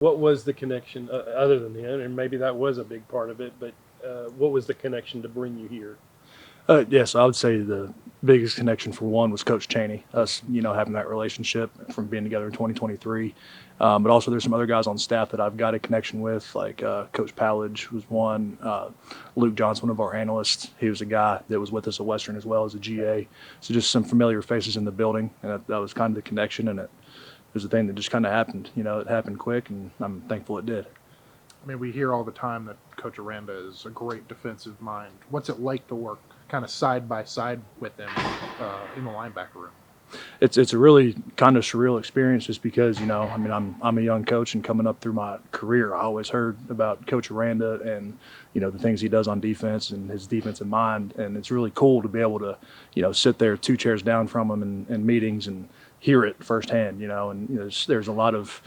What was the connection other than him? And maybe that was a big part of it, but what was the connection to bring you here? Yes, I would say the biggest connection for one was Coach Cheney. Us, having that relationship from being together in 2023. But also, there's some other guys on staff that I've got a connection with, like Coach Pallage was one. Luke Johnson, one of our analysts, he was a guy that was with us at Western as well as a GA. So just some familiar faces in the building, and that was kind of the connection. And it was a thing that just kind of happened. It happened quick, and I'm thankful it did. I mean, we hear all the time that Coach Aranda is a great defensive mind. What's it like to work kind of side by side with him in the linebacker room? It's a really kind of surreal experience just because, I'm a young coach, and coming up through my career, I always heard about Coach Aranda and, the things he does on defense and his defensive mind. And it's really cool to be able to, sit there 2 chairs down from him in meetings and hear it firsthand, and there's a lot of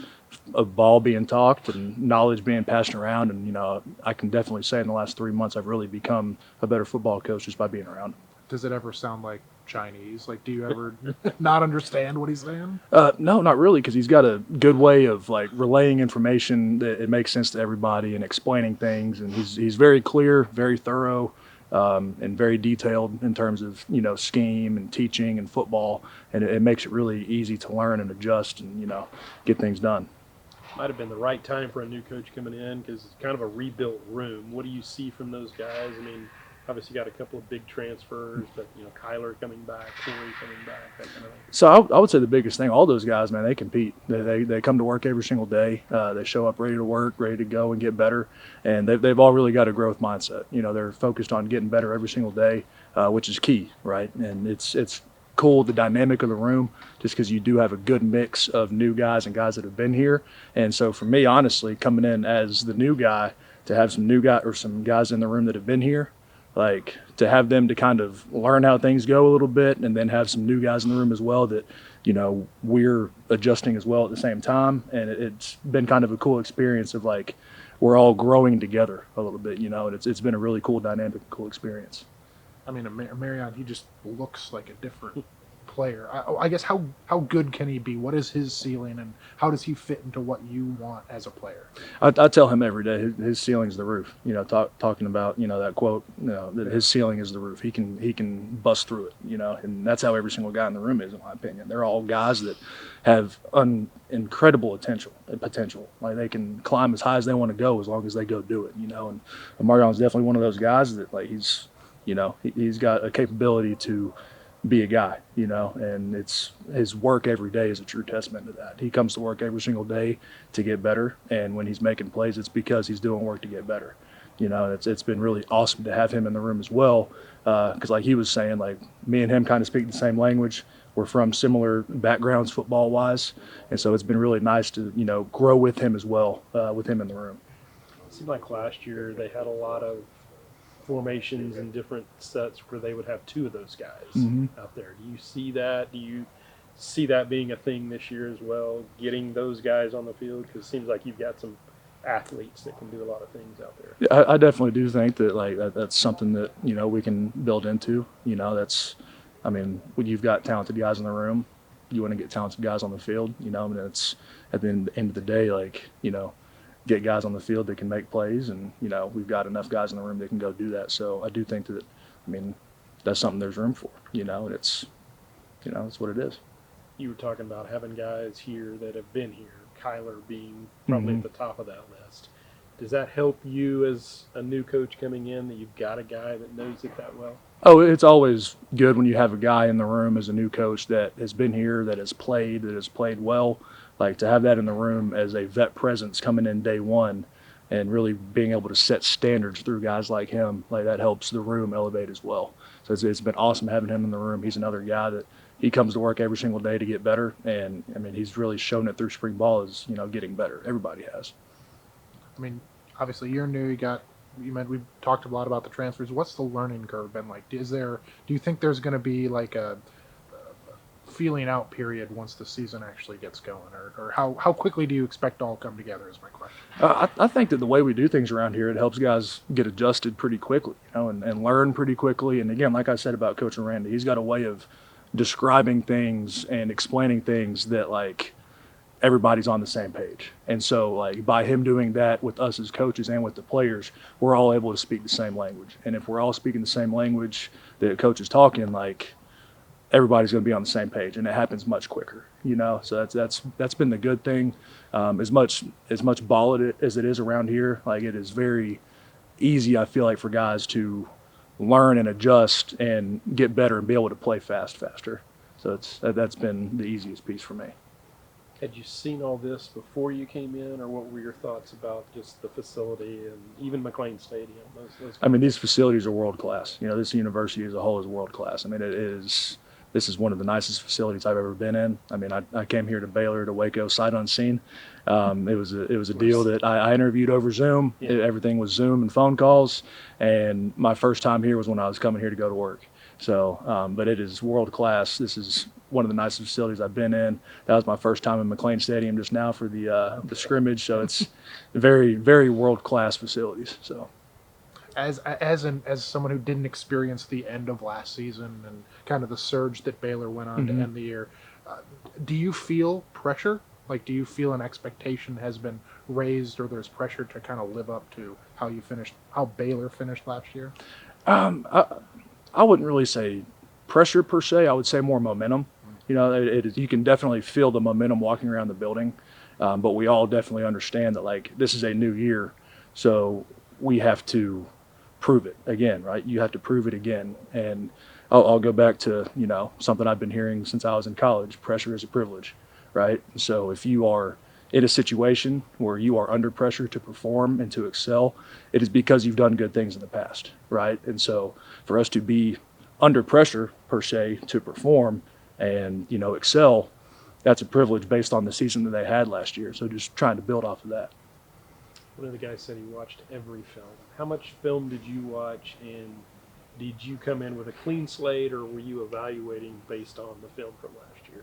ball being talked and knowledge being passed around. And, I can definitely say in the last 3 months, I've really become a better football coach just by being around him. Does it ever sound like Chinese? Like, do you ever not understand what he's saying? No, not really, because he's got a good way of relaying information that it makes sense to everybody and explaining things. And he's very clear, very thorough, and very detailed in terms of scheme and teaching and football. And it makes it really easy to learn and adjust and get things done. Might have been the right time for a new coach coming in because it's kind of a rebuilt room. What do you see from those guys? I mean, obviously got a couple of big transfers, but Kyler coming back, Corey coming back, that kind of thing. So I would say the biggest thing, all those guys, man, they compete. They come to work every single day. They show up ready to work, ready to go and get better. And they've all really got a growth mindset. They're focused on getting better every single day, which is key, right? And it's cool, the dynamic of the room, just because you do have a good mix of new guys and guys that have been here. And so for me, honestly, coming in as the new guy, to have some new guy or some guys in the room that have been here, to have them to kind of learn how things go a little bit, and then have some new guys in the room as well that, we're adjusting as well at the same time. And it's been kind of a cool experience of we're all growing together a little bit, and it's been a really cool dynamic, cool experience. I mean, Emar'rion, he just looks like a different player. I guess how good can he be? What is his ceiling, and how does he fit into what you want as a player? I tell him every day his ceiling's the roof. Talking about that quote, that his ceiling is the roof. He can bust through it. And that's how every single guy in the room is, in my opinion. They're all guys that have incredible potential. They can climb as high as they want to go as long as they go do it. And Emar'rion's definitely one of those guys that he's got a capability to be a guy, and it's his work every day is a true testament to that. He comes to work every single day to get better, and when he's making plays, it's because he's doing work to get better. It's been really awesome to have him in the room as well, because like he was saying, me and him kind of speak the same language. We're from similar backgrounds football-wise, and so it's been really nice to grow with him as well, with him in the room. It seemed like last year they had a lot of formations and different sets where they would have 2 of those guys out there. Do you see that? Do you see that being a thing this year as well, getting those guys on the field? Because it seems like you've got some athletes that can do a lot of things out there. Yeah, I definitely do think that that's something that we can build into. When you've got talented guys in the room, you want to get talented guys on the field. And it's at the end of the day, get guys on the field that can make plays, and we've got enough guys in the room that can go do that. So I do think that that's something there's room for, and it's it's what it is. You were talking about having guys here that have been here, Kyler being probably at the top of that list. Does that help you as a new coach coming in, that you've got a guy that knows it that well? Oh, it's always good when you have a guy in the room as a new coach that has been here, that has played well. To have that in the room as a vet presence coming in day one and really being able to set standards through guys like him, that helps the room elevate as well. So it's been awesome having him in the room. He's another guy that he comes to work every single day to get better. And, he's really shown it through spring ball as, getting better. Everybody has. Obviously you're new. We've talked a lot about the transfers. What's the learning curve been like? Do you think there's going to be a feeling out period once the season actually gets going, or how quickly do you expect to all come together is my question. I think that the way we do things around here, it helps guys get adjusted pretty quickly, and learn pretty quickly. And again, like I said about Coach Aranda, he's got a way of describing things and explaining things that everybody's on the same page. And so, like, by him doing that with us as coaches and with the players, we're all able to speak the same language. And if we're all speaking the same language that a coach is talking, like, everybody's going to be on the same page, and it happens much quicker, you know. So that's been the good thing. As much ball as it is around here, like, it is very easy, I feel like, for guys to learn and adjust and get better and be able to play faster. So that's been the easiest piece for me. Had you seen all this before you came in, or what were your thoughts about just the facility and even McLean Stadium? I mean, these facilities are world class. You know, this university as a whole is world class. I mean, this is one of the nicest facilities I've ever been in. I mean, I came here to Baylor, to Waco, sight unseen. It was a deal that I interviewed over Zoom. Yeah. Everything was Zoom and phone calls. And my first time here was when I was coming here to go to work. So, but it is world class. This is one of the nicest facilities I've been in. That was my first time in McLean Stadium just now for the scrimmage. So it's very, very world class facilities. So. As someone who didn't experience the end of last season and kind of the surge that Baylor went on to end the year, do you feel pressure? Like, do you feel an expectation has been raised, or there's pressure to kind of live up to how Baylor finished last year? I wouldn't really say pressure per se. I would say more momentum. You know, you can definitely feel the momentum walking around the building, but we all definitely understand that, like, this is a new year, so we have to prove it again, right? You have to prove it again. And I'll go back to, you know, something I've been hearing since I was in college: pressure is a privilege, right? So if you are in a situation where you are under pressure to perform and to excel, it is because you've done good things in the past, right? And so for us to be under pressure per se to perform and, you know, excel, that's a privilege based on the season that they had last year. So just trying to build off of that. One of the guys said he watched every film. How much film did you watch, and did you come in with a clean slate, or were you evaluating based on the film from last year?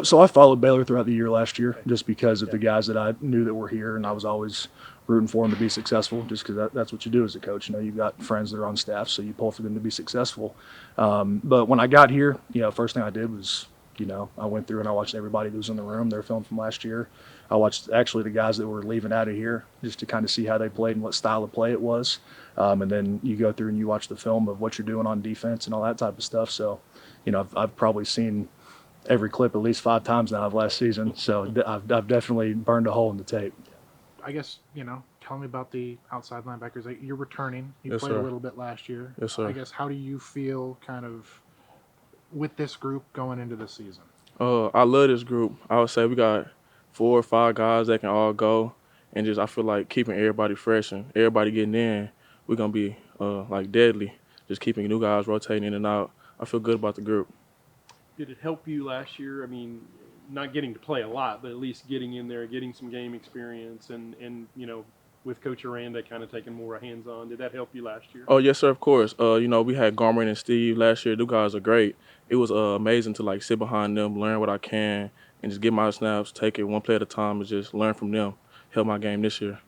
So I followed Baylor throughout the year last year, just because of the guys that I knew that were here, and I was always rooting for them to be successful, just because that's what you do as a coach. You know, you've got friends that are on staff, so you pull for them to be successful. But when I got here, you know, first thing I did was, you know, I went through and I watched everybody that was in the room, their film from last year. I watched actually the guys that were leaving out of here just to kind of see how they played and what style of play it was. And then you go through and you watch the film of what you're doing on defense and all that type of stuff. So, you know, I've probably seen every clip at least 5 times now of last season. So I've definitely burned a hole in the tape. I guess, you know, tell me about the outside linebackers. Like, you're returning. You Yes, played sir. a little bit last year. Yes, sir. I guess, how do you feel kind of with this group going into the season? I love this group. I would say we got 4 or 5 guys that can all go, and just I feel like keeping everybody fresh and everybody getting in, we're gonna be like deadly. Just keeping new guys rotating in and out. I feel good about the group. Did it help you last year? I mean, not getting to play a lot, but at least getting in there, getting some game experience, and you know, with Coach Aranda kind of taking more hands-on. Did that help you last year? Oh yes, sir. Of course. You know, we had Garmer and Steve last year. Those guys are great. It was amazing to like sit behind them, learn what I can, and just get my snaps, take it one play at a time, and just learn from them. Help my game this year.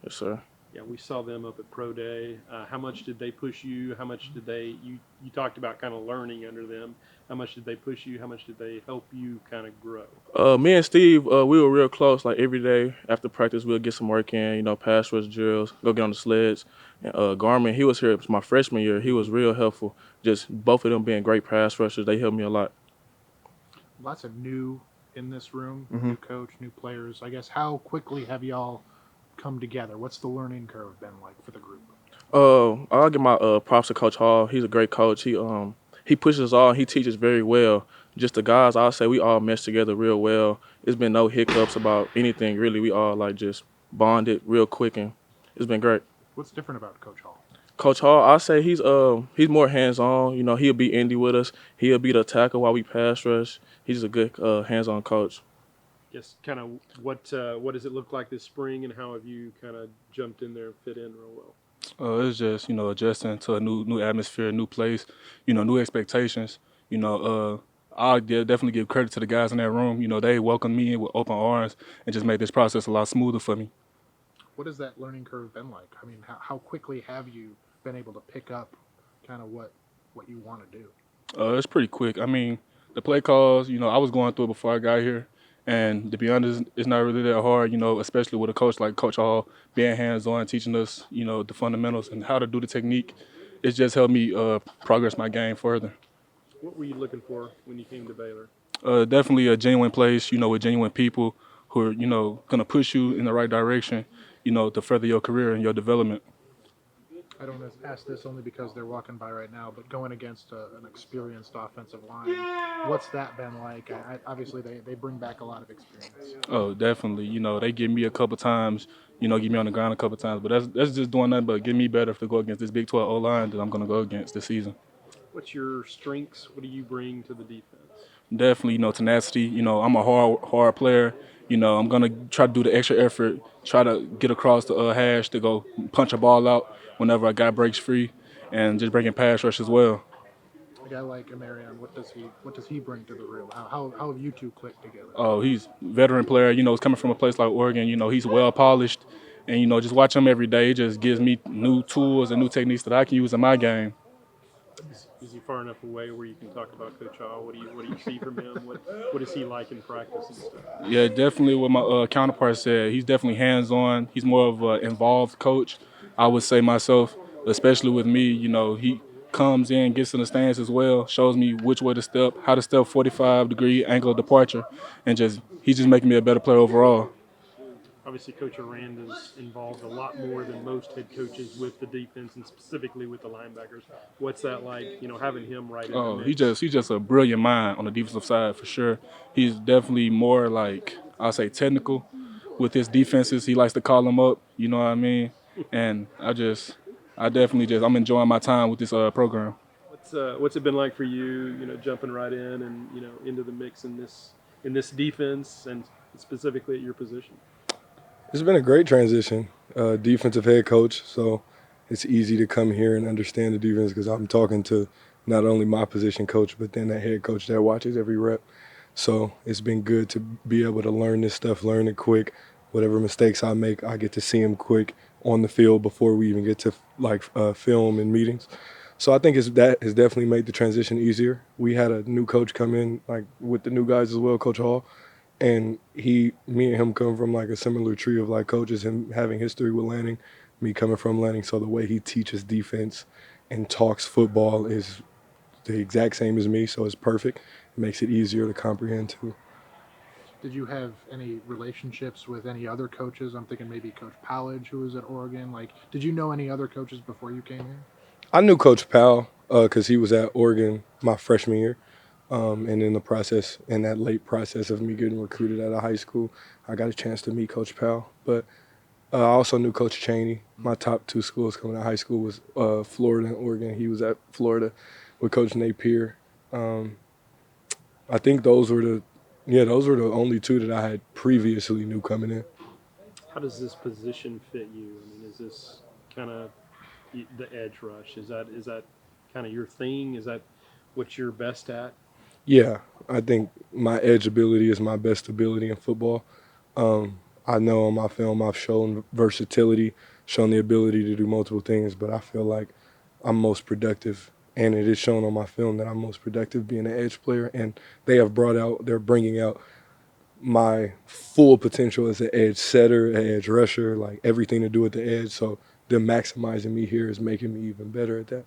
Yes, sir. Yeah, we saw them up at Pro Day. How much did they push you? How much did you talked about kind of learning under them. How much did they push you? How much did they help you kind of grow? Me and Steve, we were real close. Like every day after practice, we'll get some work in. You know, pass rush drills, go get on the sleds. And Garmin, he was here my freshman year. He was real helpful. Just both of them being great pass rushers, they helped me a lot. Lots of new in this room, Mm-hmm. new coach, new players. I guess, how quickly have y'all come together? What's the learning curve been like for the group? I'll give my props to Coach Hall. He's a great coach. He pushes us all. He teaches very well. Just the guys, I'll say we all mesh together real well. It's been no hiccups about anything really. We all like just bonded real quick, and it's been great. What's different about Coach Hall? Coach Hall, I say he's more hands-on. You know, he'll be Indy with us. He'll be the tackle while we pass rush. He's a good hands-on coach. Just kind of what does it look like this spring, and how have you kind of jumped in there and fit in real well? It's just, you know, adjusting to a new atmosphere, new place, you know, new expectations. You know, definitely give credit to the guys in that room. You know, they welcomed me in with open arms and just made this process a lot smoother for me. What has that learning curve been like? I mean, how quickly have you been able to pick up kind of what you want to do? It's pretty quick. I mean, the play calls, you know, I was going through it before I got here, And to be honest, it's not really that hard, especially with a coach like Coach Hall being hands-on, teaching us, the fundamentals and how to do the technique. It's just helped me progress my game further. What were you looking for when you came to Baylor? Definitely a genuine place, with genuine people who are, going to push you in the right direction, to further your career and your development. I don't ask this only because they're walking by right now, but going against an experienced offensive line, what's that been like? Obviously, they bring back a lot of experience. Oh, definitely. They give me a couple times, get me on the ground a couple times, but that's just doing nothing but get me better to go against this Big 12 O-line that I'm going to go against this season. What's your strengths? What do you bring to the defense? Definitely, tenacity. I'm a hard player. I'm gonna try to do the extra effort, try to get across the hash to go punch a ball out whenever a guy breaks free, and just breaking pass rush as well. A guy like Emar'rion, what does he bring to the room? How have you two clicked together? Oh, he's a veteran player. He's coming from a place like Oregon. He's well polished, and just watch him every day. It just gives me new tools and new techniques that I can use in my game. Is he far enough away where you can talk about Coach Hall? What do you see from him? What is he like in practice and stuff? Yeah, definitely what my counterpart said. He's definitely hands-on. He's more of an involved coach, I would say myself, especially with me. He comes in, gets in the stance as well, shows me which way to step, how to step 45-degree angle of departure, and he's just making me a better player overall. Obviously, Coach Aranda's involved a lot more than most head coaches with the defense and specifically with the linebackers. What's that like, having him right in the mix? He's just a brilliant mind on the defensive side for sure. He's definitely more like, I'll say, technical with his defenses. He likes to call them up, you know what I mean? And I'm enjoying my time with this program. What's it been like for you, jumping right in and, into the mix in this defense and specifically at your position? It's been a great transition. Defensive head coach, so it's easy to come here and understand the defense because I'm talking to not only my position coach, but then that head coach that watches every rep. So it's been good to be able to learn this stuff, learn it quick. Whatever mistakes I make, I get to see them quick on the field before we even get to film and meetings. So I think that has definitely made the transition easier. We had a new coach come in, with the new guys as well, Coach Hall. And me and him come from a similar tree of coaches, him having history with Lanning, me coming from Lanning. So the way he teaches defense and talks football is the exact same as me. So it's perfect. It makes it easier to comprehend too. Did you have any relationships with any other coaches? I'm thinking maybe Coach Powledge, who was at Oregon. Did you know any other coaches before you came here? I knew Coach Powell because he was at Oregon my freshman year. And in that late process of me getting recruited out of high school, I got a chance to meet Coach Powell. But I also knew Coach Chaney. My top two schools coming out of high school was Florida and Oregon. He was at Florida with Coach Napier. I think those were the only two that I had previously knew coming in. How does this position fit you? I mean, is this kind of the edge rush? Is that kind of your thing? Is that what you're best at? Yeah, I think my edge ability is my best ability in football. I know on my film I've shown versatility, shown the ability to do multiple things, but I feel like I'm most productive, and it is shown on my film that I'm most productive being an edge player, and they're bringing out my full potential as an edge setter, an edge rusher, everything to do with the edge, so them maximizing me here is making me even better at that.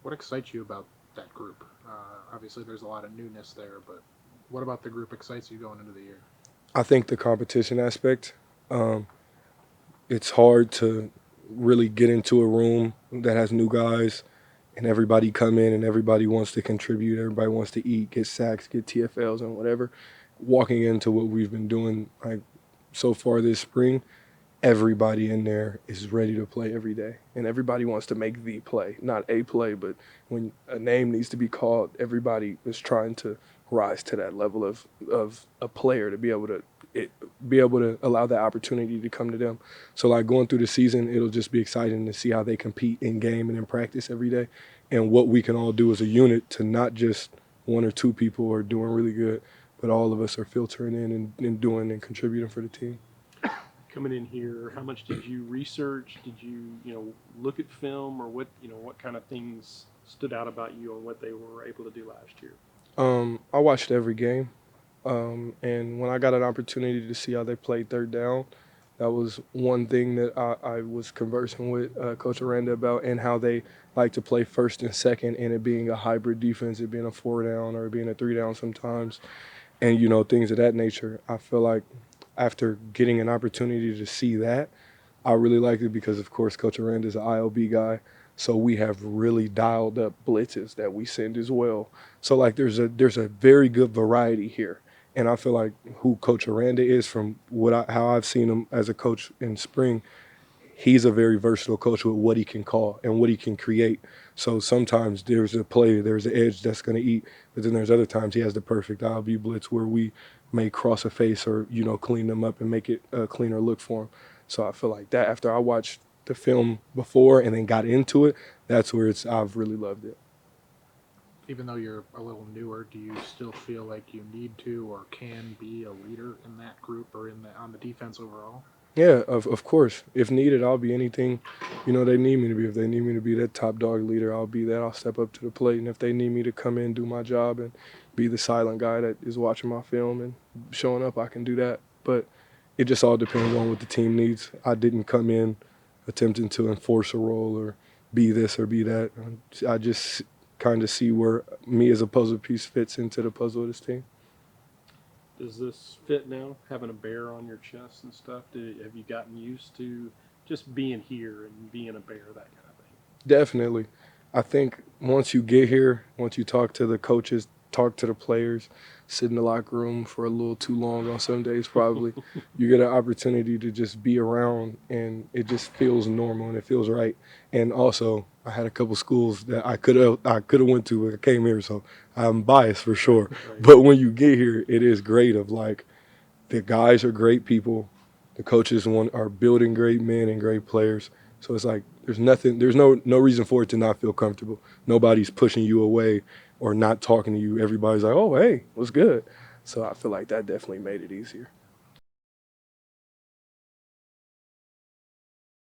What excites you about that group? Obviously, there's a lot of newness there, but what about the group excites you going into the year? I think the competition aspect. It's hard to really get into a room that has new guys and everybody come in and everybody wants to contribute. Everybody wants to eat, get sacks, get TFLs and whatever. Walking into what we've been doing so far this spring, everybody in there is ready to play every day. And everybody wants to make the play, not a play, but when a name needs to be called, everybody is trying to rise to that level of a player to be able to allow that opportunity to come to them. So going through the season, it'll just be exciting to see how they compete in game and in practice every day and what we can all do as a unit to not just one or two people are doing really good, but all of us are filtering in and doing and contributing for the team. Coming in here, how much did you research? Did you, look at film, or what kind of things stood out about you on what they were able to do last year? I watched every game. And when I got an opportunity to see how they played third down, that was one thing that I was conversing with Coach Aranda about, and how they like to play first and second, and it being a hybrid defense, it being a 4 down or it being a 3 down sometimes, and, things of that nature. I feel like after getting an opportunity to see that, I really liked it because, of course, Coach Aranda is an ILB guy. So we have really dialed up blitzes that we send as well. So, like, there's a very good variety here. And I feel like who Coach Aranda is, from how I've seen him as a coach in spring, he's a very versatile coach with what he can call and what he can create. So sometimes there's a play, there's an edge that's going to eat, but then there's other times he has the perfect ILB blitz where we may cross a face or, clean them up and make it a cleaner look for him. So I feel like that after I watched the film before and then got into it, that's where I've really loved it. Even though you're a little newer, do you still feel like you need to or can be a leader in that group or on the defense overall? Yeah, of course. If needed, I'll be anything, they need me to be. If they need me to be that top dog leader, I'll be that. I'll step up to the plate. And if they need me to come in, do my job, and be the silent guy that is watching my film and showing up, I can do that. But it just all depends on what the team needs. I didn't come in attempting to enforce a role or be this or be that. I just kind of see where me as a puzzle piece fits into the puzzle of this team. Does this fit now, having a bear on your chest and stuff? Have you gotten used to just being here and being a bear, that kind of thing? Definitely. I think once you get here, once you talk to the coaches, talk to the players, sit in the locker room for a little too long on some days probably, you get an opportunity to just be around, and it just feels normal and it feels right. And also, I had a couple schools that I could have went to when I came here, so I'm biased for sure. Right. But when you get here, it is great. Of like, the guys are great people, the coaches are building great men and great players. So it's like there's no reason for it to not feel comfortable. Nobody's pushing you away or not talking to you. Everybody's like, oh, hey, what's good? So I feel like that definitely made it easier.